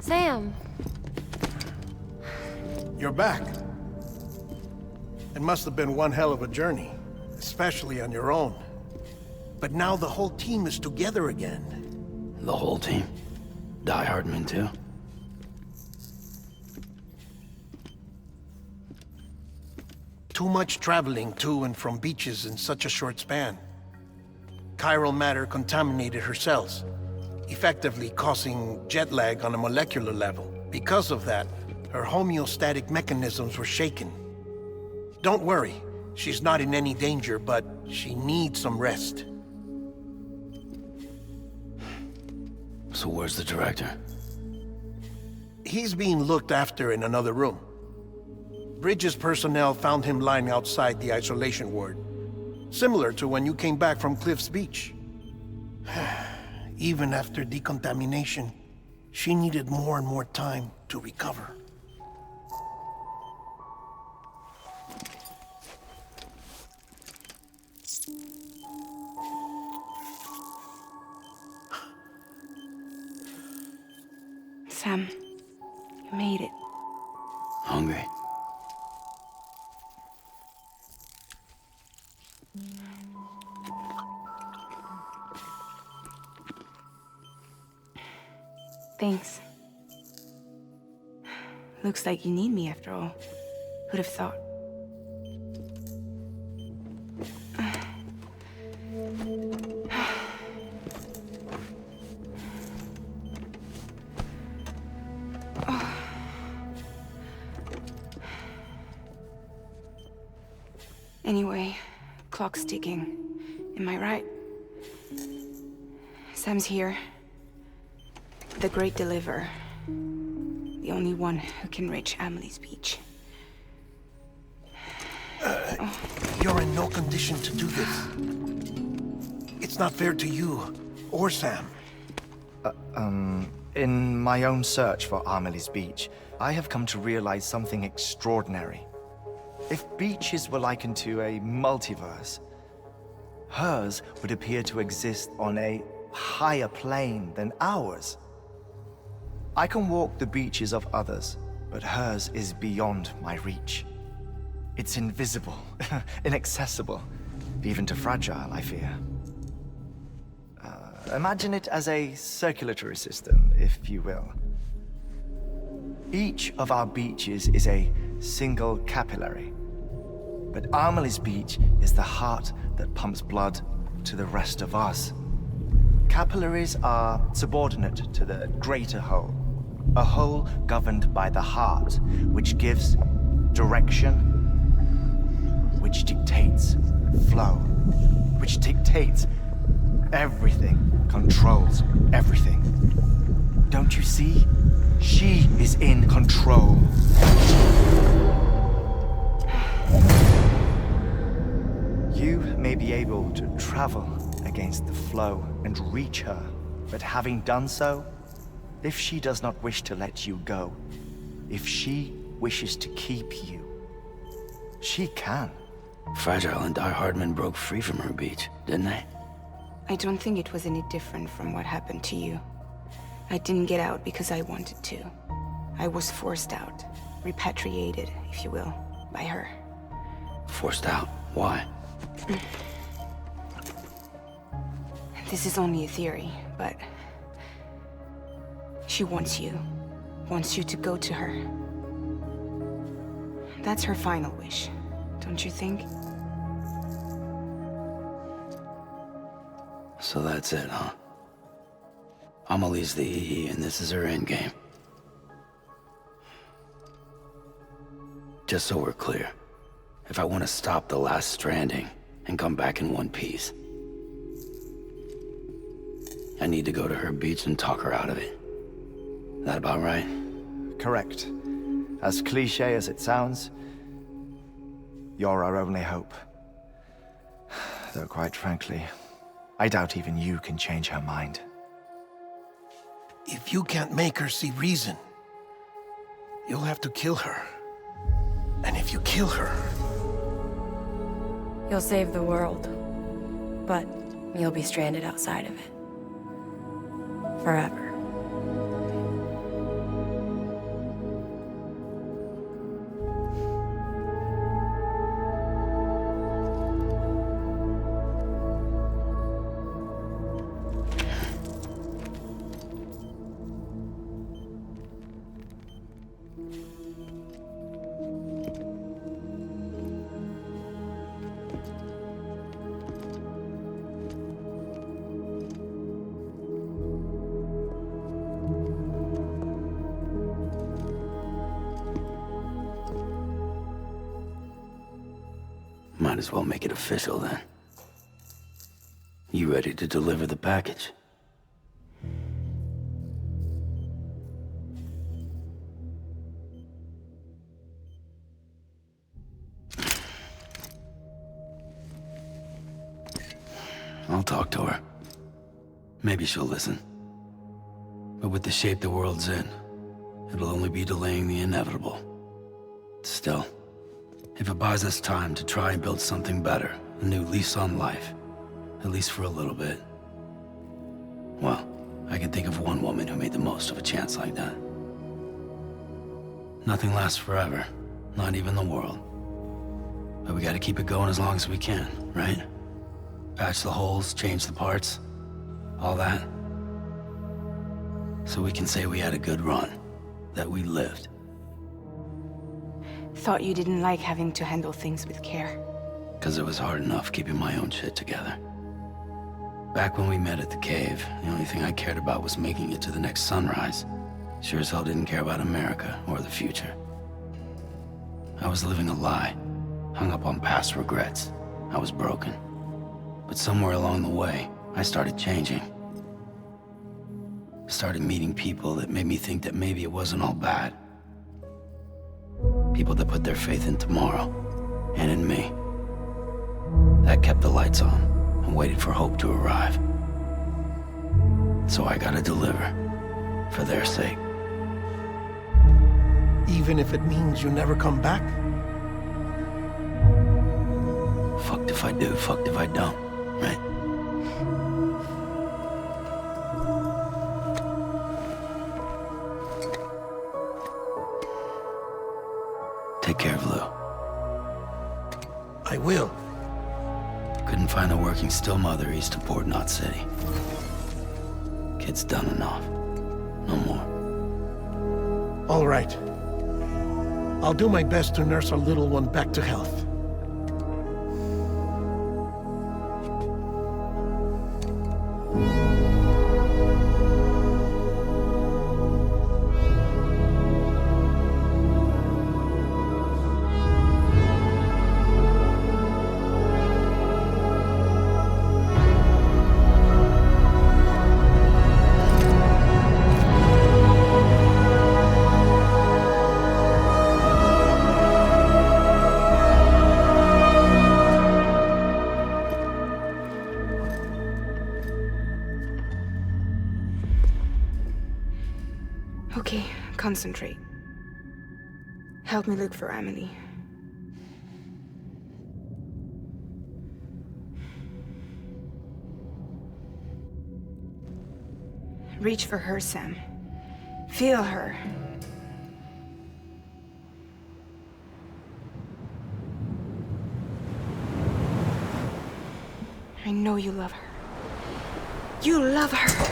Sam. You're back. It must have been one hell of a journey, especially on your own. But now the whole team is together again. The whole team? Die Hardman too? Too much traveling to and from beaches in such a short span. Chiral matter contaminated her cells, effectively causing jet lag on a molecular level. Because of that, her homeostatic mechanisms were shaken. Don't worry, she's not in any danger, but she needs some rest. So where's the director? He's being looked after in another room. Bridges personnel found him lying outside the isolation ward. Similar to when you came back from Cliff's Beach. Even after decontamination, she needed more and more time to recover. Sam, you made it. Hungry? Thanks. Looks like you need me after all. Who'd have thought? Anyway, clock's ticking. Am I right? Sam's here. The Great Deliverer. The only one who can reach Amelie's Beach. You're in no condition to do this. It's not fair to you, or Sam. In my own search for Amelie's Beach, I have come to realize something extraordinary. If beaches were likened to a multiverse, hers would appear to exist on a higher plane than ours. I can walk the beaches of others, but hers is beyond my reach. It's invisible, inaccessible, even to fragile, I fear. Imagine it as a circulatory system, if you will. Each of our beaches is a single capillary, but Amelie's Beach is the heart that pumps blood to the rest of us. Capillaries are subordinate to the greater whole, a whole governed by the heart, which gives direction, which dictates flow, which dictates everything, controls everything. Don't you see? She is in control. You may be able to travel against the flow and reach her, but having done so, if she does not wish to let you go, if she wishes to keep you, she can. Fragile and Die Hardman broke free from her beach, didn't they? I don't think it was any different from what happened to you. I didn't get out because I wanted to. I was forced out, repatriated, if you will, by her. Forced out? Why? This is only a theory, but she wants you to go to her. That's her final wish, don't you think? So that's it, huh? Amelie's the EE, and this is her endgame. Just so we're clear, if I want to stop the last Stranding and come back in one piece, I need to go to her beach and talk her out of it. That about right? Correct. As cliché as it sounds, you're our only hope. Though quite frankly, I doubt even you can change her mind. If you can't make her see reason, you'll have to kill her. And if you kill her... You'll save the world, but you'll be stranded outside of it. Forever. might as well make it official then. You ready to deliver the package? I'll talk to her. Maybe she'll listen. But with the shape the world's in, it'll only be delaying the inevitable. Still, if it buys us time to try and build something better, a new lease on life, at least for a little bit, well, I can think of one woman who made the most of a chance like that. Nothing lasts forever, not even the world. But we gotta keep it going as long as we can, right? Patch the holes, change the parts, all that. So we can say we had a good run, that we lived. Thought you didn't like having to handle things with care. 'Cause it was hard enough keeping my own shit together. Back when we met at the cave, the only thing I cared about was making it to the next sunrise. Sure as hell didn't care about America or the future. I was living a lie, hung up on past regrets. I was broken. But somewhere along the way, I started changing. Started meeting people that made me think that maybe it wasn't all bad. People that put their faith in tomorrow, and in me. That kept the lights on, and waited for hope to arrive. So I gotta deliver, for their sake. Even if it means you never come back? Fucked if I do, fucked if I don't, right? Take care of Lou. I will. Couldn't find a working still mother east of Port Knot City. Kid's done enough. No more. All right. I'll do my best to nurse our little one back to health. Okay, concentrate. Help me look for Emily. Reach for her, Sam. Feel her. I know you love her. You love her!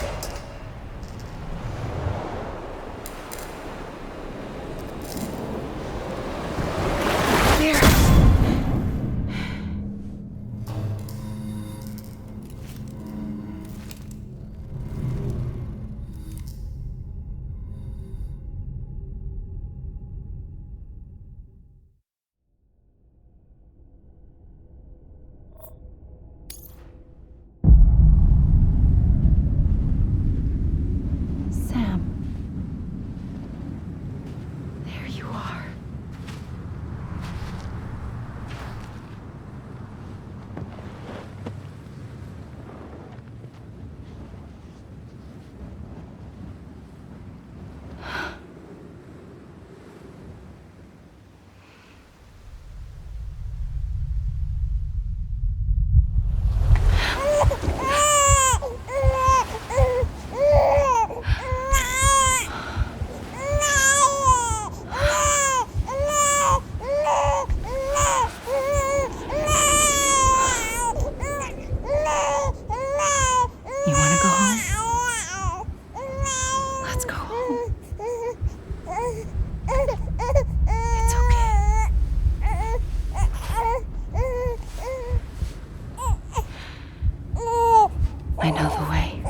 I know the way.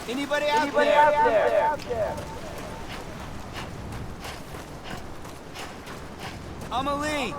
Anybody out there? Amelie!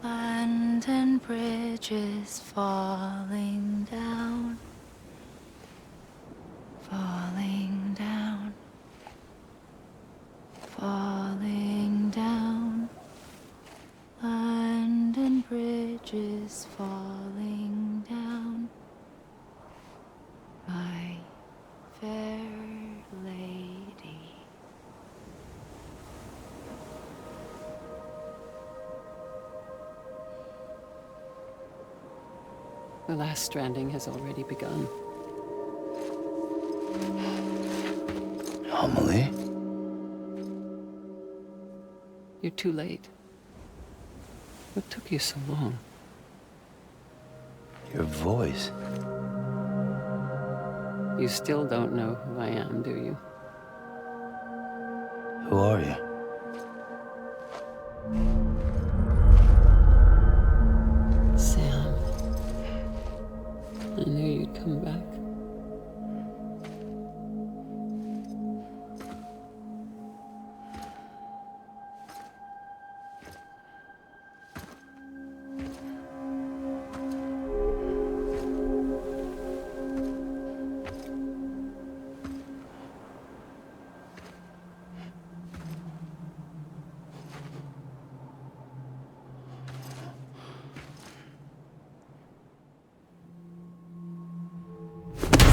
London Bridge is falling down, falling down, falling down. London Bridge is falling down, my fair lady. The last stranding has already begun. Amelie? You're too late. What took you so long? Your voice. You still don't know who I am, do you? Who are you? Sam. I knew you'd come back.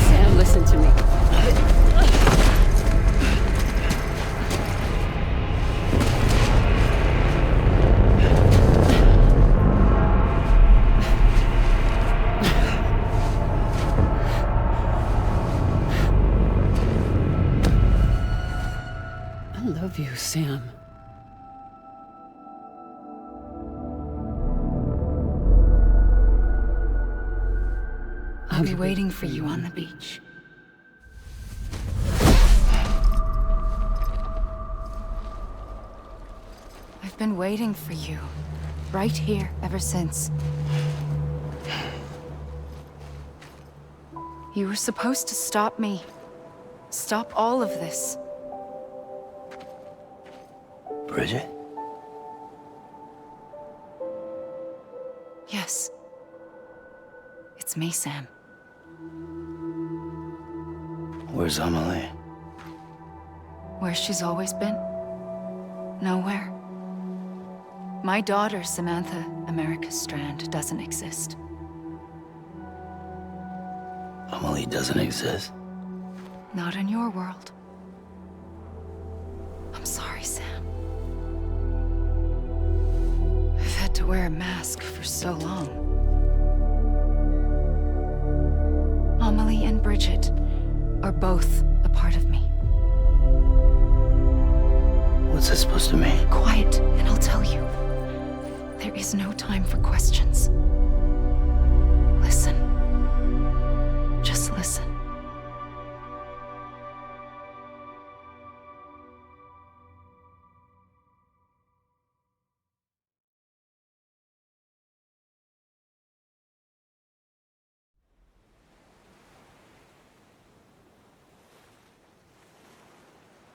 Sam, listen to me. I love you, Sam. I'll be waiting for you on the beach. I've been waiting for you, right here, ever since. You were supposed to stop me. Stop all of this. Bridget? Yes. It's me, Sam. Where's Amelie? Where she's always been. Nowhere. My daughter, Samantha America Strand, doesn't exist. Amelie doesn't exist. Not in your world. I'm sorry, Sam. I've had to wear a mask for so long. Amelie and Bridget are both a part of me. What's that supposed to mean? Quiet, and I'll tell you. There is no time for questions. Listen. Just listen.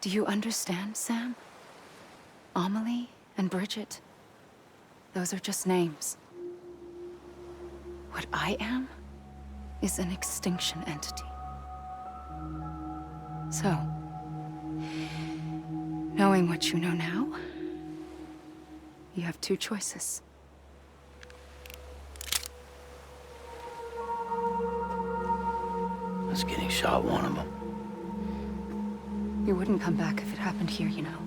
Do you understand, Sam? Amelie and Bridget, those are just names. What I am is an extinction entity. So, knowing what you know now, you have two choices. Us getting shot one of them. You wouldn't come back if it happened here, you know.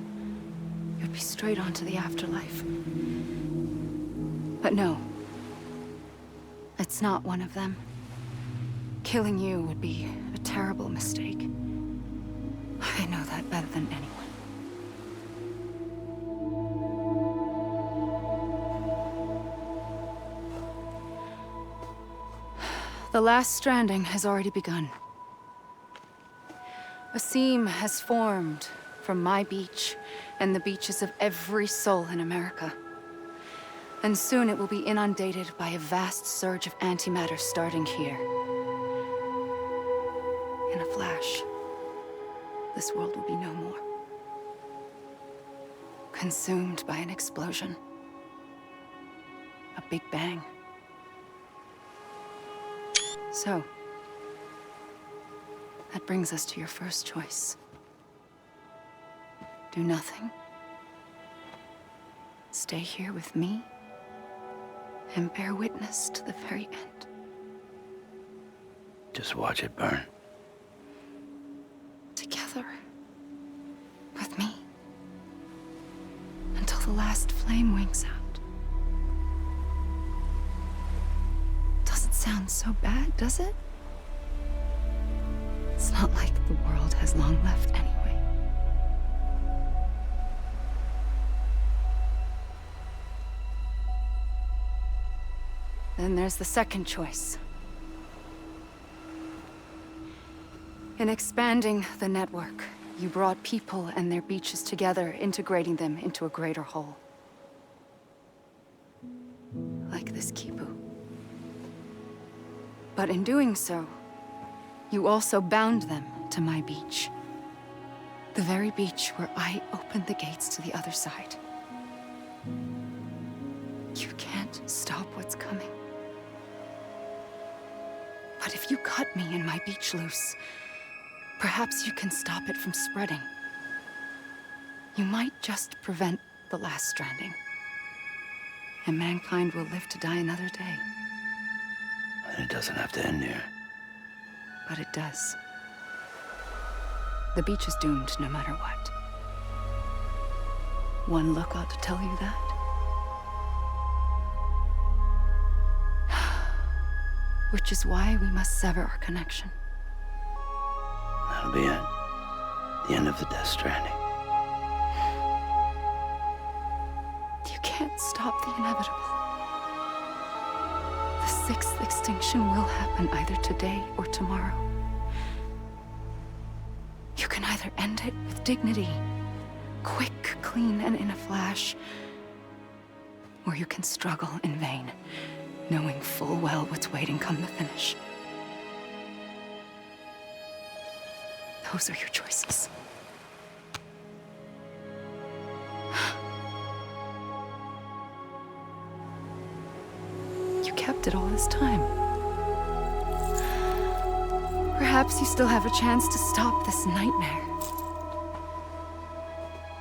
You'd be straight on to the afterlife. But no. It's not one of them. Killing you would be a terrible mistake. I know that better than anyone. The last stranding has already begun. A seam has formed from my beach and the beaches of every soul in America. And soon it will be inundated by a vast surge of antimatter starting here. In a flash, this world will be no more. Consumed by an explosion. A big bang. So, that brings us to your first choice. Do nothing. Stay here with me, and bear witness to the very end. Just watch it burn. Together. With me. Until the last flame winks out. Doesn't sound so bad, does it? It's not like the world has long left anyway. Then there's the second choice. In expanding the network, you brought people and their beaches together, integrating them into a greater whole. Like this Kipu. But in doing so, you also bound them to my beach. The very beach where I opened the gates to the other side. You can't stop what's coming. But if you cut me and my beach loose, perhaps you can stop it from spreading. You might just prevent the last stranding. And mankind will live to die another day. And it doesn't have to end here. But it does. The beach is doomed no matter what. One look ought to tell you that. Which is why we must sever our connection. That'll be it. The end of the Death Stranding. You can't stop the inevitable. The sixth extinction will happen either today or tomorrow. You can either end it with dignity, quick, clean, and in a flash, or you can struggle in vain, knowing full well what's waiting come the finish. Those are your choices. You kept it all this time. Perhaps you still have a chance to stop this nightmare.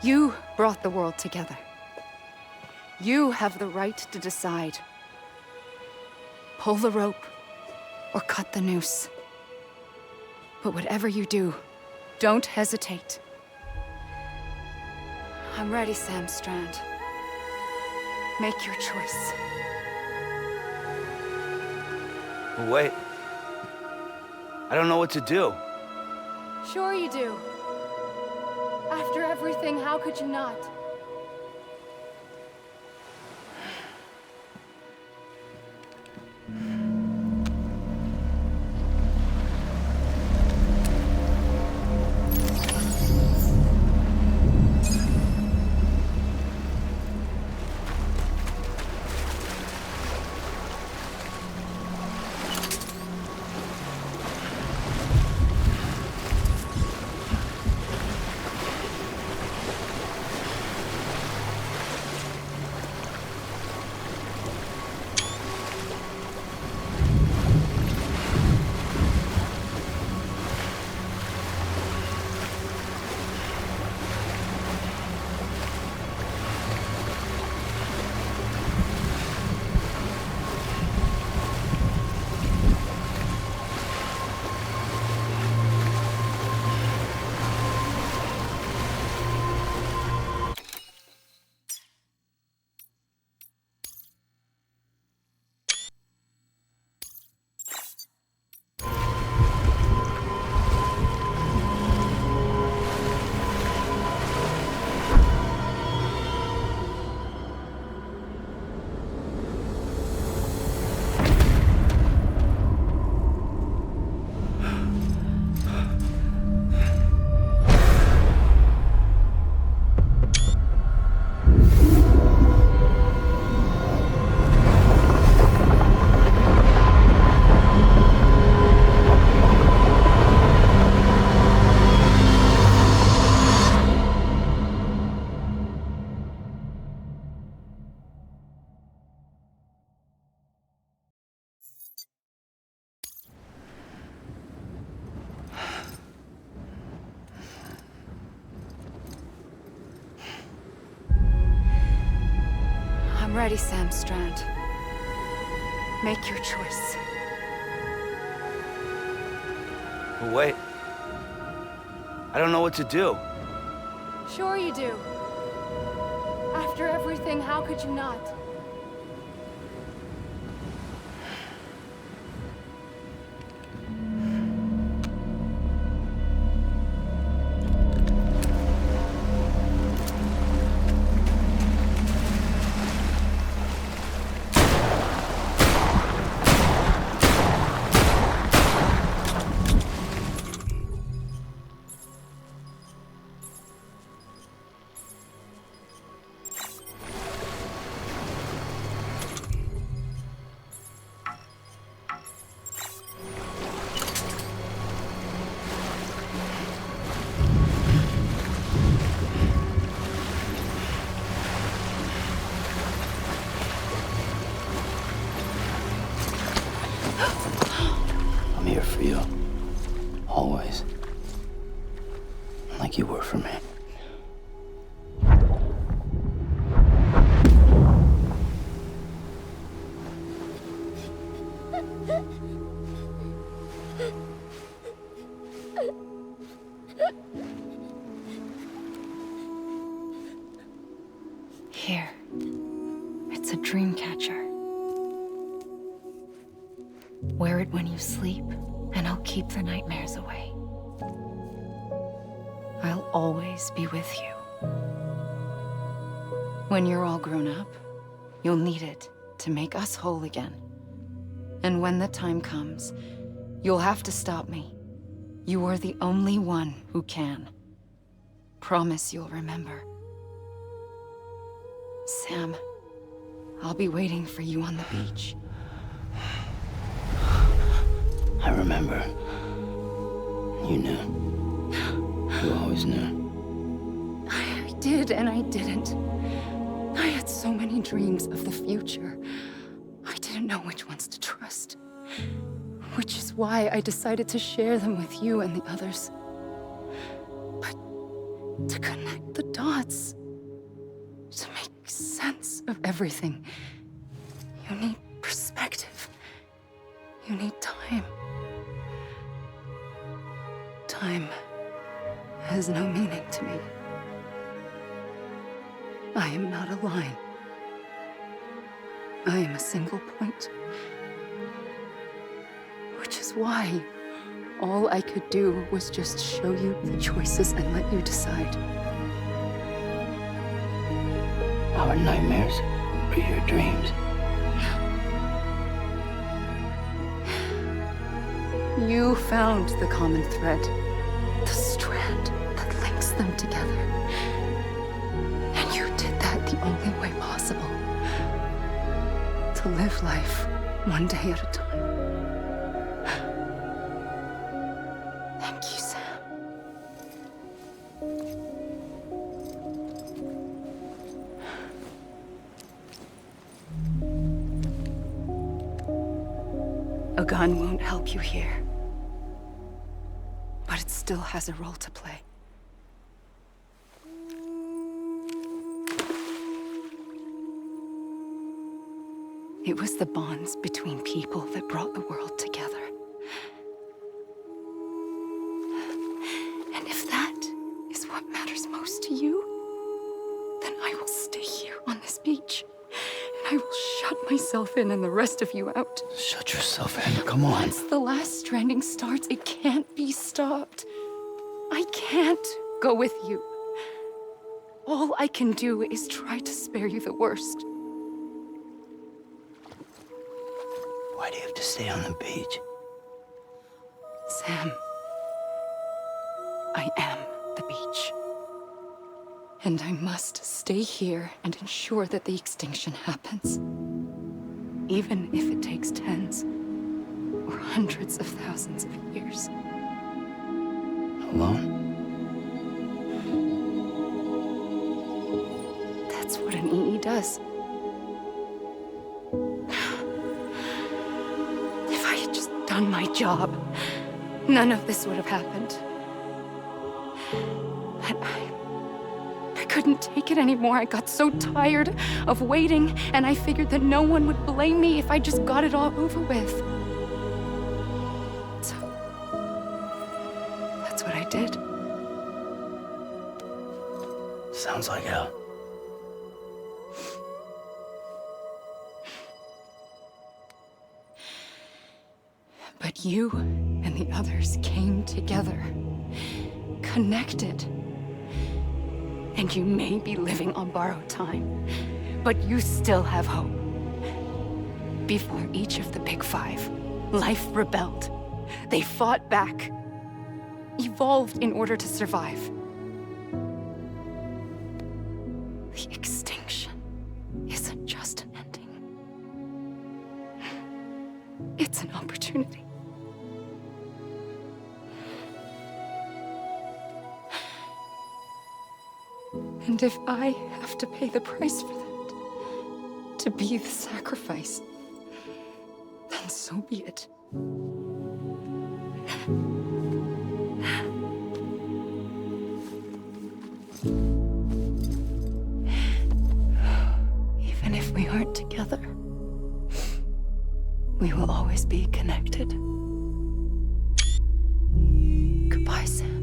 You brought the world together. You have the right to decide. Pull the rope, or cut the noose. But whatever you do, don't hesitate. I'm ready, Sam Strand. Make your choice. Wait. I don't know what to do. Sure you do. After everything, how could you not? Alrighty, Sam Strand. Make your choice. But wait. I don't know what to do. Sure you do. After everything, how could you not? I'm here for you. Always. Like you were for me. Here. It's a dream catcher. Wear it when you sleep, and I'll keep the nightmares away. I'll always be with you. When you're all grown up, you'll need it to make us whole again. And when the time comes, you'll have to stop me. You are the only one who can. Promise you'll remember. Sam, I'll be waiting for you on the beach. I remember. You knew. You always knew. I did and I didn't. I had so many dreams of the future. I didn't know which ones to trust. Which is why I decided to share them with you and the others. But to connect the dots, to make sense of everything, you need perspective. You need time. Time has no meaning to me. I am not a line. I am a single point. Which is why all I could do was just show you the choices and let you decide. Our nightmares or your dreams? You found the common thread, the strand that links them together. And you did that the only way possible. To live life one day at a time. Thank you, Sam. A gun won't help you here. But it still has a role to play. It was the bonds between people that brought the world together. And if that is what matters most to you, then I will stay here on this beach. And I will shut myself in and the rest of you out. Shut yourself in. Come on. Once the last stranding starts, it can't be stopped. I can't go with you. All I can do is try to spare you the worst. Why do you have to stay on the beach? Sam, I am the beach. And I must stay here and ensure that the extinction happens. Even if it takes tens or hundreds of thousands of years. Alone? That's what an EE does. If I had just done my job, none of this would have happened. But I couldn't take it anymore. I got so tired of waiting, and I figured that no one would blame me if I just got it all over with. So, that's what I did. Sounds like hell. But you and the others came together, connected. And you may be living on borrowed time, but you still have hope. Before each of the Big Five, life rebelled. They fought back, evolved in order to survive. The extinction isn't just an ending. It's an opportunity. And if I have to pay the price for that, to be the sacrifice, then so be it. Even if we aren't together, we will always be connected. Goodbye, Sam.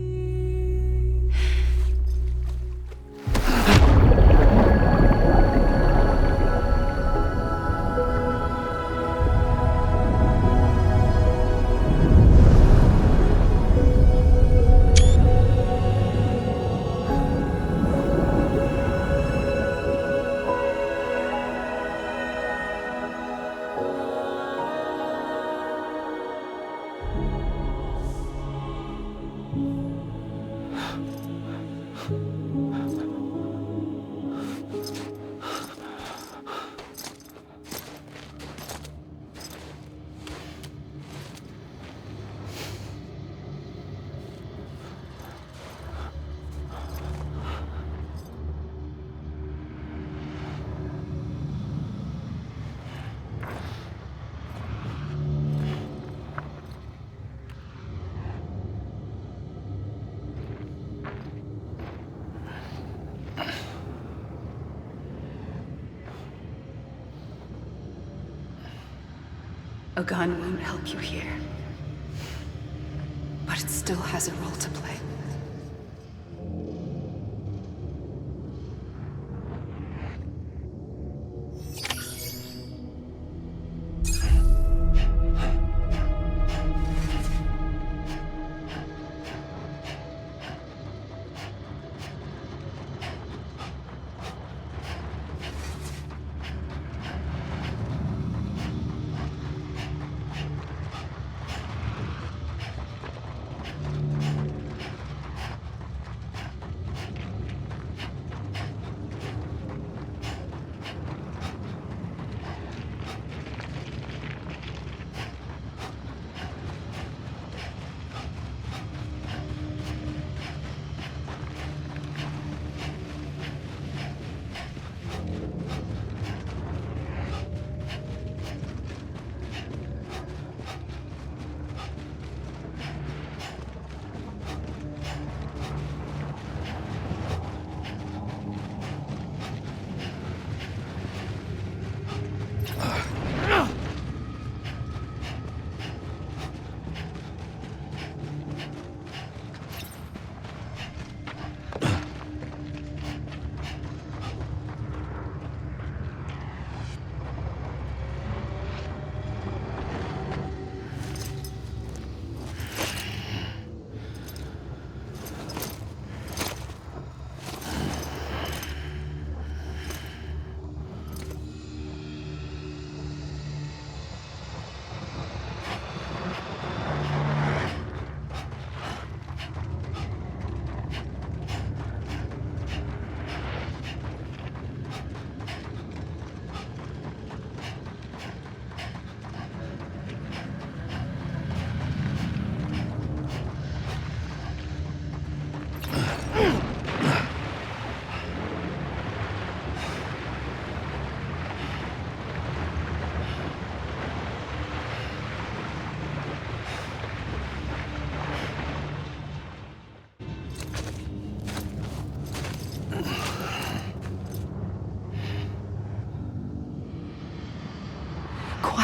A gun won't help you here, but it still has a role to play.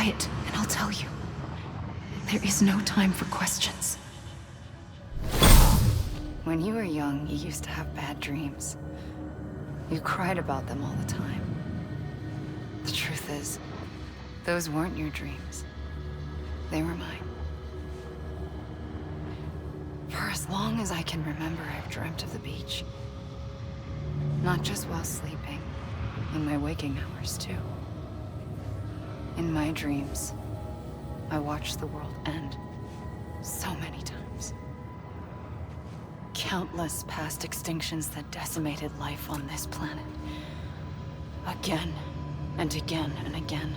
quiet, and I'll tell you. There is no time for questions. When you were young, you used to have bad dreams. You cried about them all the time. The truth is, those weren't your dreams. They were mine. For as long as I can remember, I've dreamt of the beach. Not just while sleeping, in my waking hours too. In my dreams, I watched the world end so many times. Countless past extinctions that decimated life on this planet. Again, and again, and again.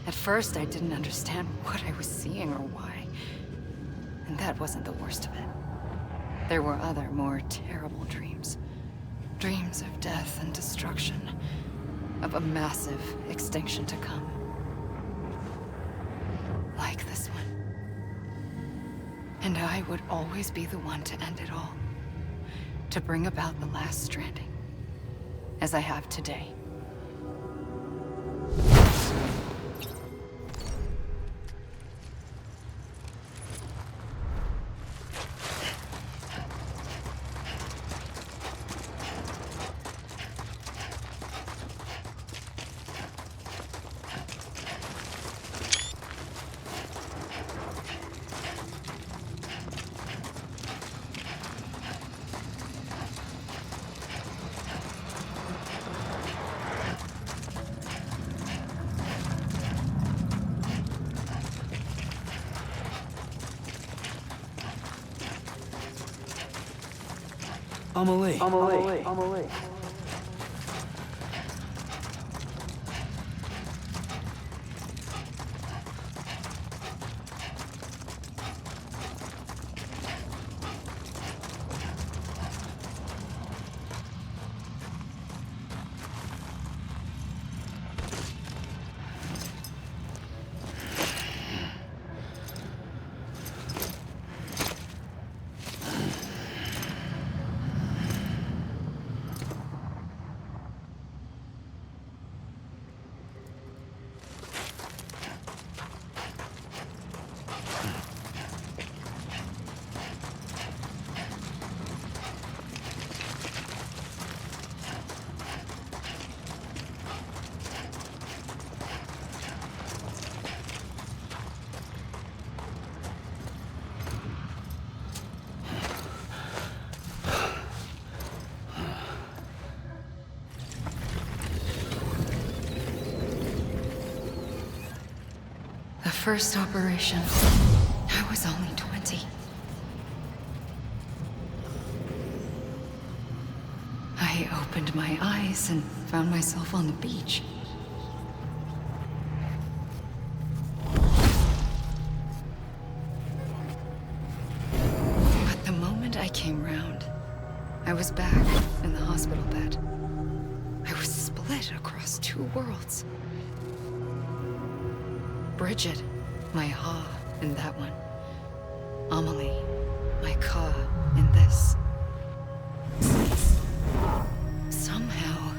At first, I didn't understand what I was seeing or why. And that wasn't the worst of it. There were other, more terrible dreams. Dreams of death and destruction. Of a massive extinction to come. Like this one. And I would always be the one to end it all. To bring about the last stranding. As I have today. Amelie. First operation, I was only 20. I opened my eyes and found myself on the beach. But the moment I came round, I was back in the hospital bed. I was split across two worlds. Bridget, my Ha in that one. Amelie, my Ka in this. Somehow,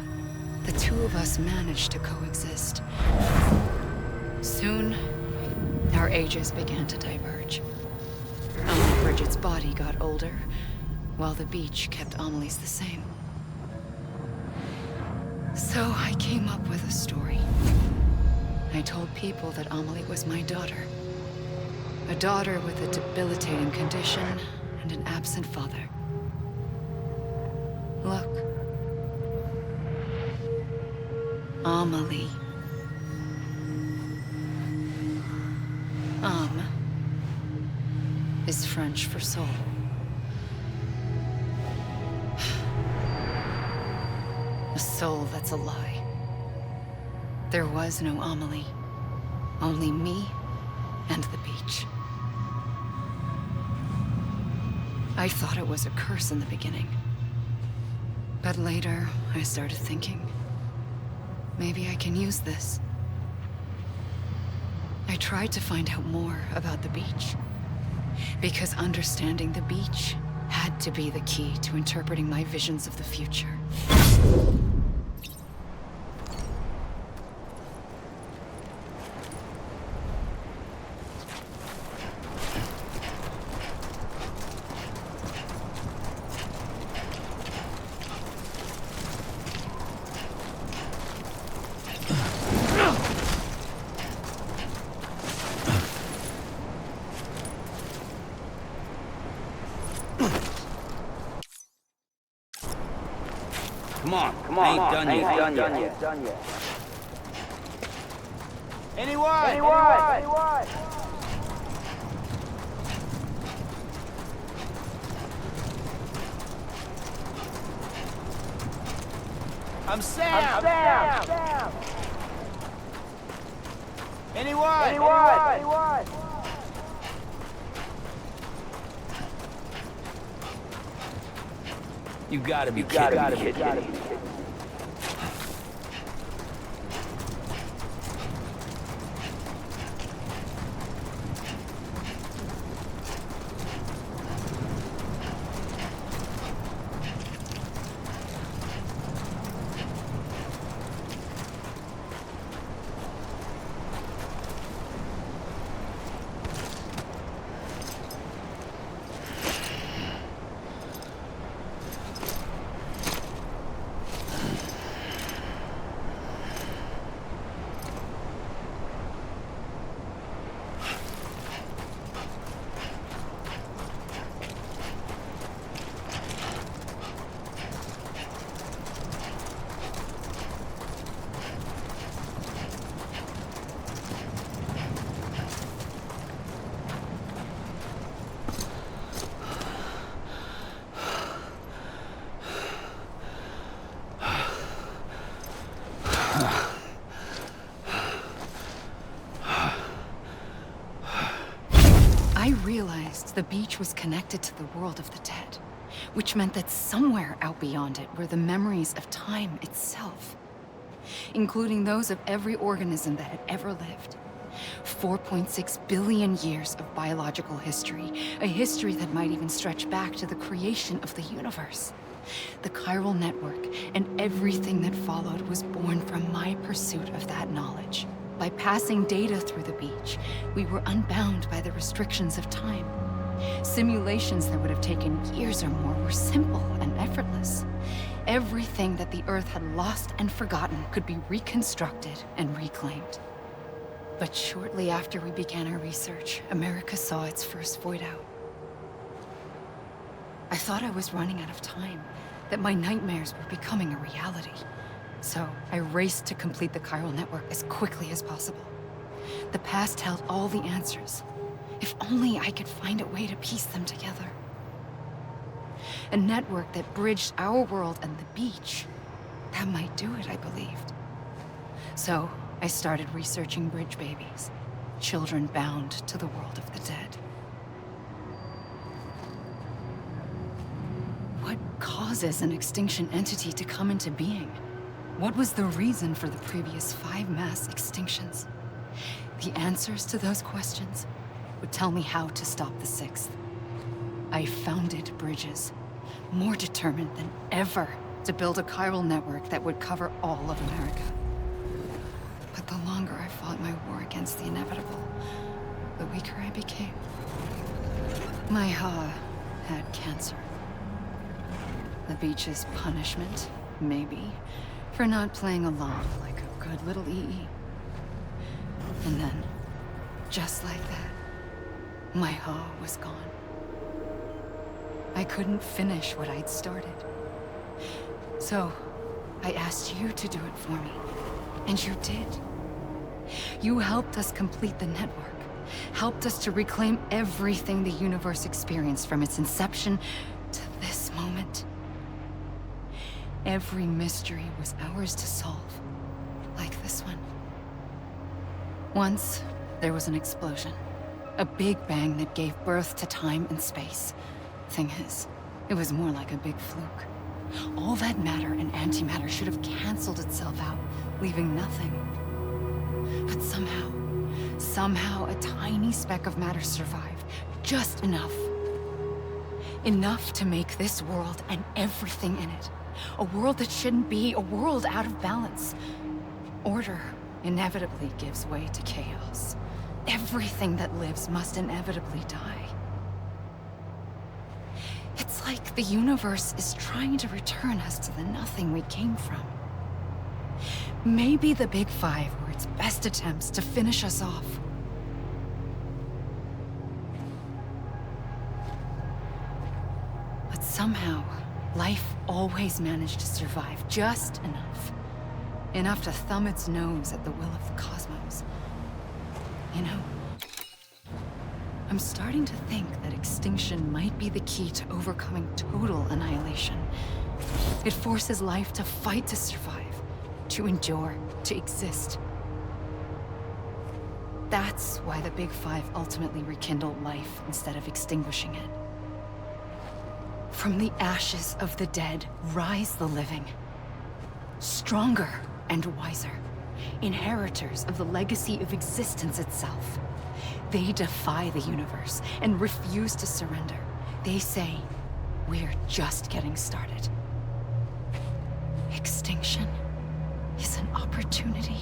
the two of us managed to coexist. Soon, our ages began to diverge. Bridget's body got older, while the beach kept Amelie's the same. So I came up with a story. I told people that Amelie was my daughter. A daughter with a debilitating condition and an absent father. Look. Amelie. Âme is French for soul. A soul that's a lie. There was no Amelie. Only me and the beach. I thought it was a curse in the beginning. But later, I started thinking, maybe I can use this. I tried to find out more about the beach. Because understanding the beach had to be the key to interpreting my visions of the future. Come on, I ain't done yet. Anyone? I'm Sam. Anyone? You gotta be kidding me. I realized the beach was connected to the world of the dead, which meant that somewhere out beyond it were the memories of time itself, including those of every organism that had ever lived. 4.6 billion years of biological history, a history that might even stretch back to the creation of the universe. The chiral network and everything that followed was born from my pursuit of that knowledge. By passing data through the beach, we were unbound by the restrictions of time. Simulations that would have taken years or more were simple and effortless. Everything that the Earth had lost and forgotten could be reconstructed and reclaimed. But shortly after we began our research, America saw its first void out. I thought I was running out of time, that my nightmares were becoming a reality. So I raced to complete the chiral network as quickly as possible. The past held all the answers. If only I could find a way to piece them together. A network that bridged our world and the beach. That might do it, I believed. So I started researching bridge babies, children bound to the world of the dead. What causes an extinction entity to come into being? What was the reason for the previous 5 mass extinctions? The answers to those questions would tell me how to stop the 6th. I founded bridges, more determined than ever to build a chiral network that would cover all of America. But the longer I fought my war against the inevitable, the weaker I became. My Ha had cancer. The beach's punishment, maybe, for not playing along like a good little EE. And then, just like that, my Ha was gone. I couldn't finish what I'd started. So, I asked you to do it for me, and you did. You helped us complete the network, helped us to reclaim everything the universe experienced from its inception to this moment. Every mystery was ours to solve, like this one. Once, there was an explosion. A big bang that gave birth to time and space. Thing is, it was more like a big fluke. All that matter and antimatter should have canceled itself out, leaving nothing. But somehow a tiny speck of matter survived. Just enough. Enough to make this world and everything in it. A world that shouldn't be, a world out of balance. Order inevitably gives way to chaos. Everything that lives must inevitably die. It's like the universe is trying to return us to the nothing we came from. Maybe the Big Five were its best attempts to finish us off. But somehow, life always managed to survive just enough. Enough to thumb its nose at the will of the cosmos. You know, I'm starting to think that extinction might be the key to overcoming total annihilation. It forces life to fight to survive, to endure, to exist. That's why the Big Five ultimately rekindled life instead of extinguishing it. From the ashes of the dead rise the living. Stronger and wiser. Inheritors of the legacy of existence itself. They defy the universe and refuse to surrender. They say, we're just getting started. Extinction is an opportunity.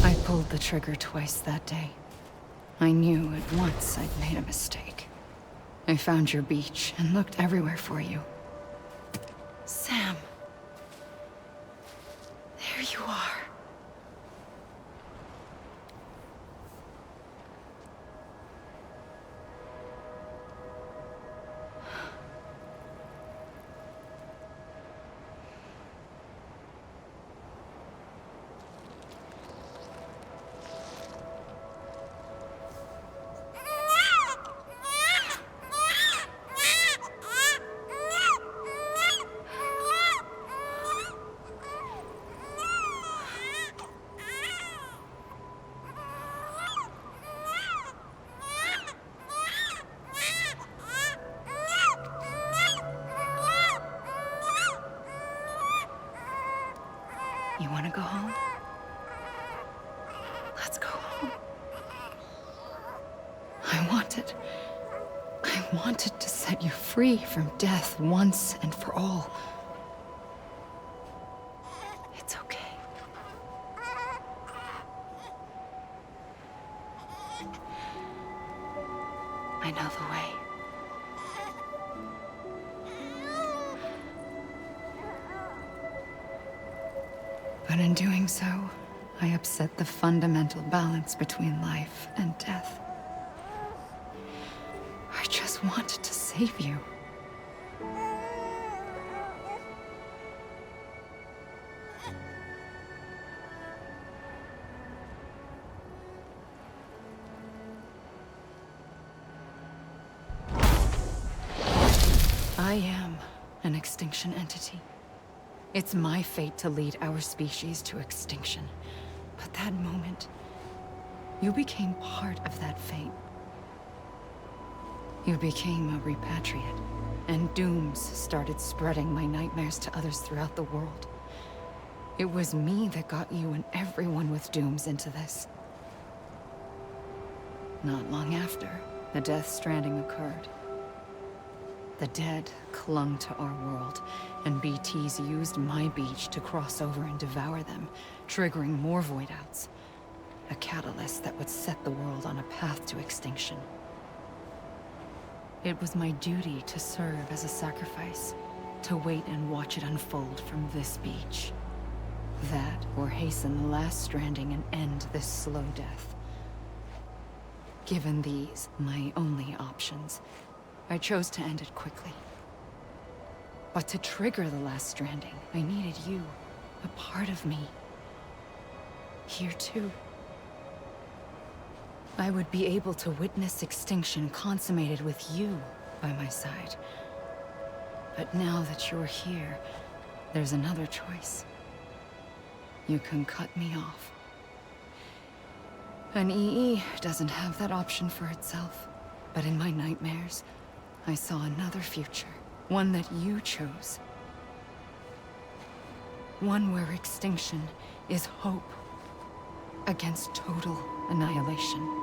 I pulled the trigger twice that day. I knew at once I'd made a mistake. I found your beach and looked everywhere for you. Sam. There you are. You want to go home? Let's go home. I wanted to set you free from death once and for all. It's okay. I know the way. But in doing so, I upset the fundamental balance between life and death. I just wanted to save you. I am an extinction entity. It's my fate to lead our species to extinction. But that moment, you became part of that fate. You became a repatriate, and dooms started spreading my nightmares to others throughout the world. It was me that got you and everyone with dooms into this. Not long after, the Death Stranding occurred. The dead clung to our world, and BTs used my beach to cross over and devour them, triggering more void outs. A catalyst that would set the world on a path to extinction. It was my duty to serve as a sacrifice, to wait and watch it unfold from this beach. That, or hasten the last stranding and end this slow death. Given these, my only options, I chose to end it quickly. But to trigger the last stranding, I needed you, a part of me. Here too. I would be able to witness extinction consummated with you by my side. But now that you're here, there's another choice. You can cut me off. An EE doesn't have that option for itself. But in my nightmares, I saw another future. One that you chose. One where extinction is hope against total annihilation.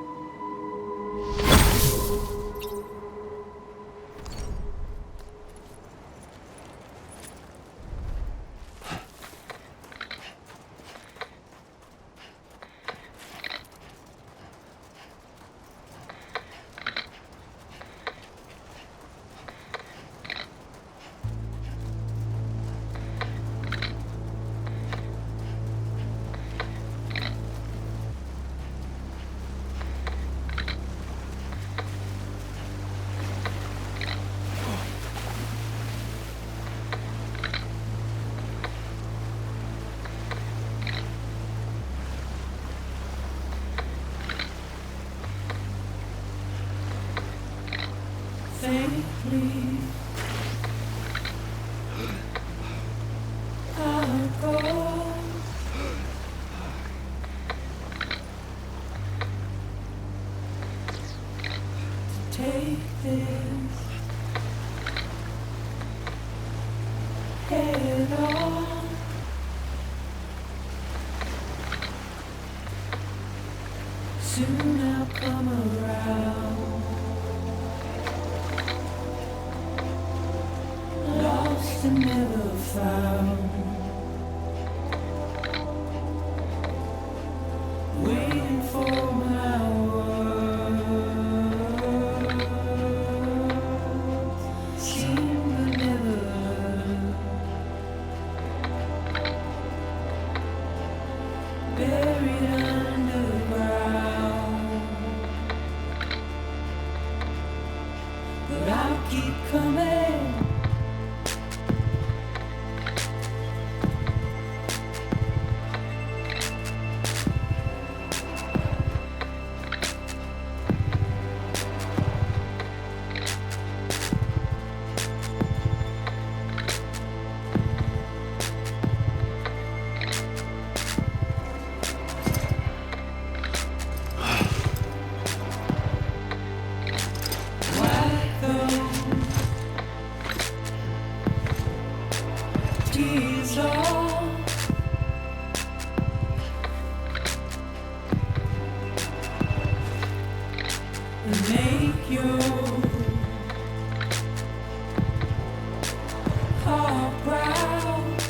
Safely, I'll go. To take this head on. Soon I'll come around. Lost and never found. Waiting for my words. Seen but never heard. Buried underground. But I'll keep coming. Tears all and make your heart proud.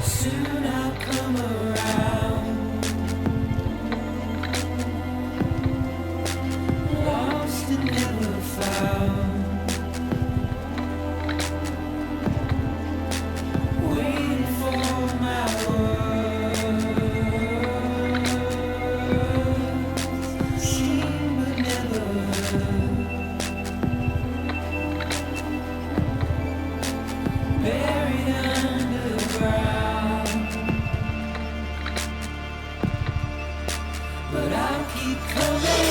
Soon I'll come around. Lost and never found. But I'll keep coming.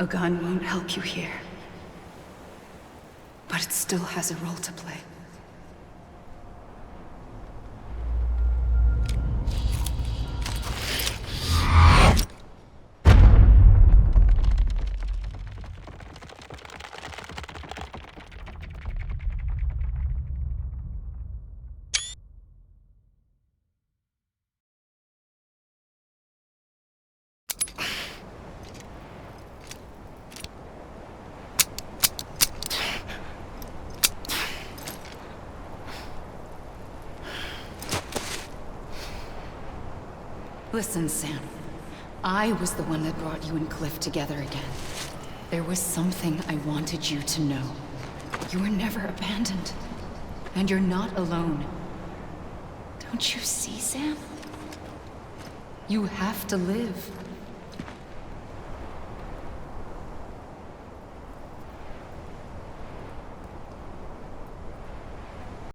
A gun won't help you here. But it still has a role to play. Listen, Sam. I was the one that brought you and Cliff together again. There was something I wanted you to know. You were never abandoned. And you're not alone. Don't you see, Sam? You have to live.